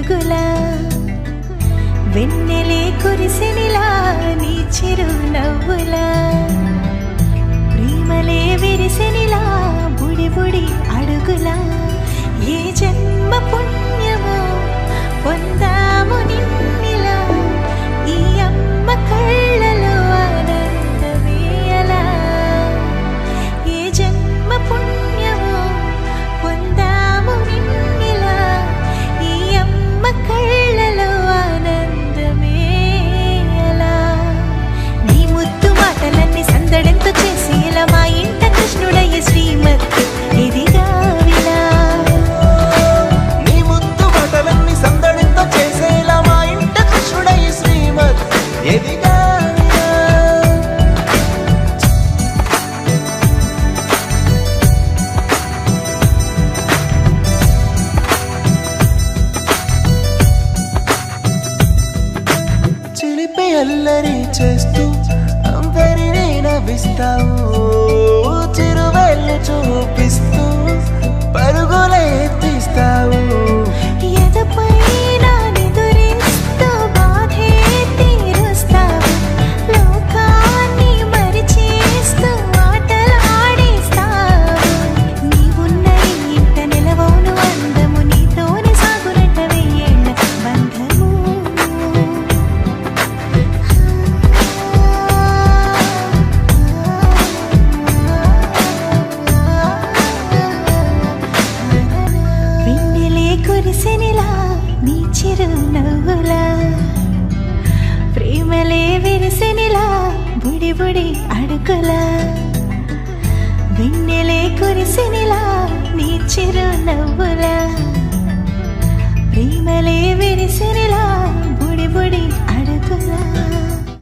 అడుగులా వెన్నెలే కురిసెనిలా నీ చిరు నవ్వులా ప్రేమలే విరిసెనిలా బుడి బుడి అడుగులా ఏ జన్మ పుణ్యమో పొందాము నిన్నిలా ఈ అమ్మ కళ్ళలో ఆనందమే అలా ఏ జన్మ పుణ్యమో పొందాము నిన్నిలా ఈ అమ్మ కళ్ళలో ఆనందమే అలా నీ ముద్దు మాటలన్నీ సందడంతో చేసి ఇలా మా ఇంట కృష్ణుడయ్య శ్రీమతి ఇదిగా విలా నీ ముద్దు మాటలన్నీ సందడంతో చేసేలా మా ఇంట కృష్ణుడయ్య శ్రీమతి ఎదిగా చిలిపి అల్లరి చేస్తూ అందరినీ నవ్విస్తావు చిరువేళ్ళు చూపిస్తూ పరుగులే తీస్తావు ఎదపై నా నిదురిస్తూ బాధే తీరుస్తావు లోకాన్ని మరిచేస్తూ ఆటలు ఆడేస్తావు నీవున్న ఈ ఇంట నిలవవును అందము నీతోనే సాగునట్ట వెయ్యేళ్ళ బంధము వెన్నెలే కురిసెనిలా నీ చిరు నవ్వులా ప్రేమలే విరిసెనిలా బుడి బుడి అడుగులా వెన్నెలే కురిసెనిలా నీ చిరు నవ్వులా ప్రేమలే విరిసెనిలా